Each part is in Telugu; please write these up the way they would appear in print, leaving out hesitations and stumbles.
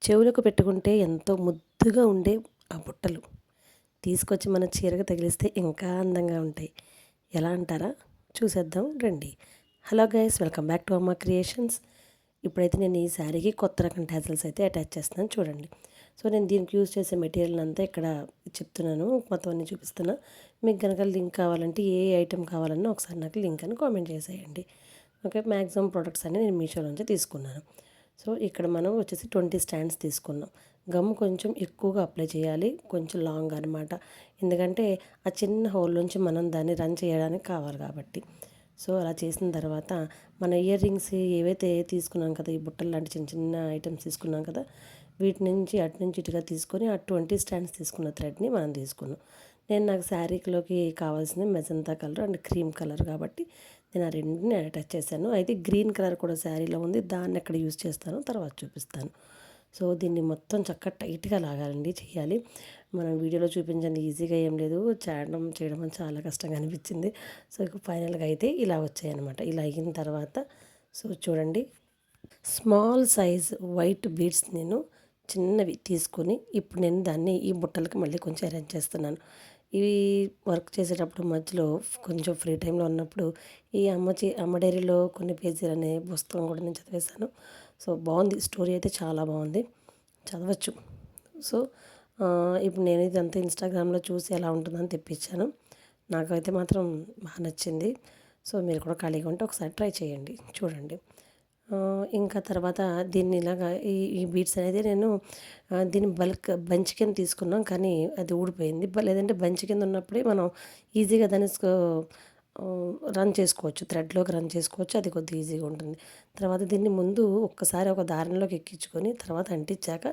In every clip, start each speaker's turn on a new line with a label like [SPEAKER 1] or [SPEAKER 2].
[SPEAKER 1] చెవులకు పెట్టుకుంటే ఎంతో ముద్దుగా ఉండే ఆ బుట్టలు తీసుకొచ్చి మన చీరకు తగిలిస్తే ఇంకా అందంగా ఉంటాయి. ఎలా అంటారా? చూసేద్దాం రండి. Hello guys, welcome back to అమ్మ క్రియేషన్స్. ఇప్పుడైతే నేను ఈ శారీకి కొత్త రకం టాజిల్స్ అయితే అటాచ్ చేస్తున్నాను చూడండి. సో నేను దీనికి యూజ్ చేసే మెటీరియల్ అంతా ఇక్కడ చెప్తున్నాను, మొత్తం అన్ని చూపిస్తున్నా. మీకు కనుక లింక్ కావాలంటే ఏ ఐటెం కావాలన్నా ఒకసారి నాకు లింక్ అని కామెంట్ చేసేయండి. ఓకే, మ్యాక్సిమం ప్రొడక్ట్స్ అన్ని నేను మీషో నుంచి తీసుకున్నాను. సో ఇక్కడ మనం వచ్చేసి 20 స్టాండ్స్ తీసుకున్నాం. గమ్ కొంచెం ఎక్కువగా అప్లై చేయాలి, కొంచెం లాంగ్ అనమాట. ఎందుకంటే ఆ చిన్న హోల్ నుంచి మనం దాన్ని రన్ చేయడానికి కావాలి కాబట్టి. సో అలా చేసిన తర్వాత మన ఇయర్ రింగ్స్ ఏవైతే తీసుకున్నాం కదా, ఈ బుట్టలు లాంటి చిన్న చిన్న ఐటమ్స్ తీసుకున్నాం కదా, వీటి నుంచి అటు నుంచి ఇటుగా తీసుకొని ఆ 20 స్టాండ్స్ తీసుకున్న థ్రెడ్ని మనం తీసుకున్నాం. నాకు శారీలోకి కావాల్సింది magenta colour and cream colour కాబట్టి నేను ఆ రెండుని అటాచ్ చేశాను. అయితే గ్రీన్ కలర్ కూడా శారీలో ఉంది, దాన్ని ఎక్కడ యూజ్ చేస్తానో తర్వాత చూపిస్తాను. సో దీన్ని మొత్తం చక్కగా టైట్గా లాగాలండి, చేయాలి. మనం వీడియోలో చూపించండి ఈజీగా ఏం లేదు, చేయడం అని చాలా కష్టంగా అనిపించింది. సో ఫైనల్గా అయితే ఇలా వచ్చాయన్నమాట. ఇలా అయిన తర్వాత సో చూడండి, స్మాల్ సైజ్ వైట్ బీడ్స్ నేను చిన్నవి తీసుకొని ఇప్పుడు నేను దాన్ని ఈ బుట్టలకి మళ్ళీ కొంచెం అరేంజ్ చేస్తున్నాను. ఇవి వర్క్ చేసేటప్పుడు మధ్యలో కొంచెం ఫ్రీ టైంలో ఉన్నప్పుడు ఈ అమ్మ డైరీలో కొన్ని పేజీలు అనే పుస్తకం కూడా నేను చదివేశాను. సో బాగుంది, స్టోరీ అయితే చాలా బాగుంది, చదవచ్చు. సో ఇప్పుడు నేను ఇదంతా ఇన్స్టాగ్రామ్లో చూసి ఎలా ఉంటుందని తెప్పించాను. నాకైతే మాత్రం బాగా నచ్చింది. సో మీరు కూడా ఖాళీగా ఉంటే ఒకసారి ట్రై చేయండి, చూడండి. ఇంకా తర్వాత దీన్ని ఇలాగా ఈ బీడ్స్ అనేది నేను దీన్ని బంచ్ కింద తీసుకున్నాం, కానీ అది ఊడిపోయింది. లేదంటే బంచ్ కింద ఉన్నప్పుడే మనం ఈజీగా దాన్ని రన్ చేసుకోవచ్చు, థ్రెడ్లోకి రన్ చేసుకోవచ్చు, అది కొద్దిగా ఈజీగా ఉంటుంది. తర్వాత దీన్ని ముందు ఒక్కసారి ఒక దారంలోకి ఎక్కించుకొని తర్వాత అంటించాక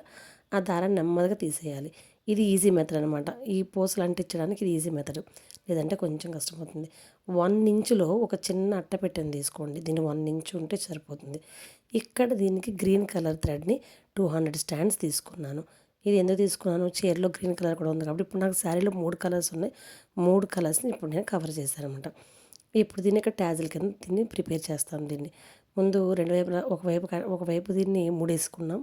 [SPEAKER 1] ఆ దారాన్ని నెమ్మదిగా తీసేయాలి. ఇది ఈజీ మెథడ్ అనమాట. ఈ పూసలు అంటించడానికి ఇది ఈజీ మెథడ్, లేదంటే కొంచెం కష్టమవుతుంది. 1 ఇంచులో ఒక చిన్న అట్టపెట్టెని తీసుకోండి, దీన్ని 1 ఇంచు ఉంటే సరిపోతుంది. ఇక్కడ దీనికి గ్రీన్ కలర్ థ్రెడ్ని 200 స్టాండ్స్ తీసుకున్నాను. ఇది ఎందుకు తీసుకున్నాను, చీరలో గ్రీన్ కలర్ కూడా ఉంది కాబట్టి ఇప్పుడు నాకు శారీలో 3 కలర్స్ ఉన్నాయి. 3 కలర్స్ని ఇప్పుడు నేను కవర్ చేశాను అనమాట. ఇప్పుడు దీన్ని ఇక్కడ ట్యాజిల్ కింద దీన్ని ప్రిపేర్ చేస్తాను. దీన్ని ముందు రెండు వైపులా ఒకవైపు దీన్ని ముడేసుకున్నాం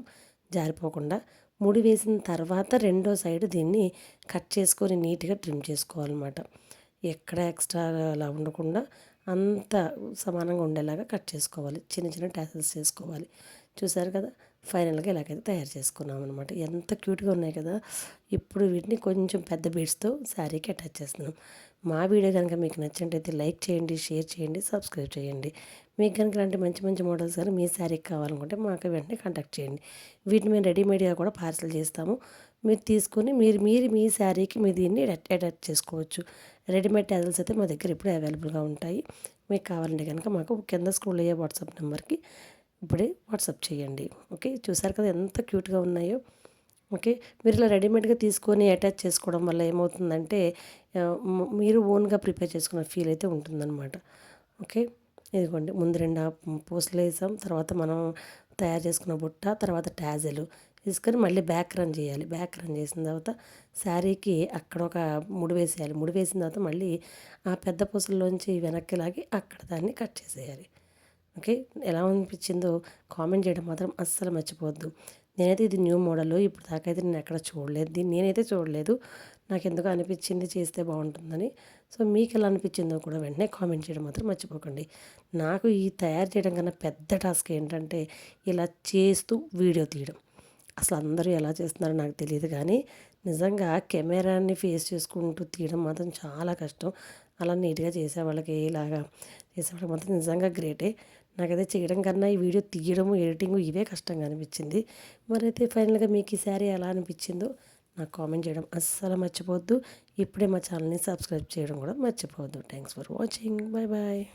[SPEAKER 1] జారిపోకుండా. ముడి వేసిన తర్వాత రెండో సైడ్ దీన్ని కట్ చేసుకొని నీట్గా ట్రిమ్ చేసుకోవాలన్నమాట. ఎక్కడ ఎక్స్ట్రా అలా ఉండకుండా అంత సమానంగా ఉండేలాగా కట్ చేసుకోవాలి, చిన్న చిన్న టాసిల్స్ చేసుకోవాలి. చూసారు కదా, ఫైనల్గా ఇలాగైతే తయారు చేసుకున్నాం అనమాట. ఎంత క్యూట్గా ఉన్నాయి కదా. ఇప్పుడు వీటిని కొంచెం పెద్ద బీడ్స్తో శారీకి అటాచ్ చేస్తున్నాం. మా వీడియో కనుక మీకు నచ్చినట్టయితే లైక్ చేయండి, షేర్ చేయండి, సబ్స్క్రైబ్ చేయండి. మీకు కనుక ఇలాంటి మంచి మంచి మోడల్స్ కానీ మీ శారీకి కావాలనుకుంటే మాకు వెంటనే కాంటాక్ట్ చేయండి. వీటిని మేము రెడీమేడ్గా కూడా పార్సల్ చేస్తాము. మీరు తీసుకొని మీ శారీకి మీరు దీన్ని అటాచ్ చేసుకోవచ్చు. రెడీమేడ్ టాజిల్స్ అయితే మా దగ్గర ఇప్పుడే అవైలబుల్గా ఉంటాయి. మీకు కావాలంటే కనుక మాకు కింద స్క్రోల్ అయ్యే వాట్సాప్ నెంబర్కి ఇప్పుడే వాట్సాప్ చేయండి. ఓకే, చూసారు కదా ఎంత క్యూట్గా ఉన్నాయో. ఓకే, మీరు ఇలా రెడీమేడ్గా తీసుకొని అటాచ్ చేసుకోవడం వల్ల ఏమవుతుందంటే మీరు ఓన్గా ప్రిపేర్ చేసుకున్న ఫీల్ అయితే ఉంటుందన్నమాట. ఓకే, ఇదిగోండి, ముందు 2 పూసలు వేసాం, తర్వాత మనం తయారు చేసుకున్న బుట్ట, తర్వాత టాజెలు తీసుకొని మళ్ళీ బ్యాక్ రన్ చేయాలి. బ్యాక్ రన్ చేసిన తర్వాత శారీకి అక్కడ ఒక ముడి వేసేయాలి. ముడి వేసిన తర్వాత మళ్ళీ ఆ పెద్ద పూసల్లోంచి వెనక్కి లాగి అక్కడ దాన్ని కట్ చేసేయాలి. ఓకే, ఎలా అనిపించిందో కామెంట్ చేయడం మాత్రం అస్సలు మర్చిపోవద్దు. నేనైతే ఇది న్యూ మోడల్, ఇప్పుడు దాకైతే నేను ఎక్కడ చూడలేదు, దీన్ని నేనైతే చూడలేదు. నాకు ఎందుకు అనిపించింది చేస్తే బాగుంటుందని. సో మీకు ఎలా అనిపించిందో కూడా వెంటనే కామెంట్ చేయడం మాత్రం మర్చిపోకండి. నాకు ఈ తయారు చేయడం కన్నా పెద్ద టాస్క్ ఏంటంటే ఇలా చేస్తూ వీడియో తీయడం. అసలు అందరూ ఎలా చేస్తున్నారో నాకు తెలియదు, కానీ నిజంగా కెమెరాని ఫేస్ చేసుకుంటూ తీయడం మాత్రం చాలా కష్టం. అలా నీట్గా చేసేవాళ్ళకి ఇలాగా చేసేవాళ్ళకి మాత్రం నిజంగా గ్రేటే. నాకైతే చేయడం కన్నా ఈ వీడియో తీయడము, ఎడిటింగు ఇవే కష్టంగా అనిపించింది. మరైతే ఫైనల్గా మీకు ఈ శారీ ఎలా అనిపించిందో నాకు కామెంట్ చేయడం అస్సలు మర్చిపోవద్దు. ఇప్పుడే మా ఛానల్ని సబ్స్క్రైబ్ చేయడం కూడా మర్చిపోవద్దు. Thanks for watching, bye bye.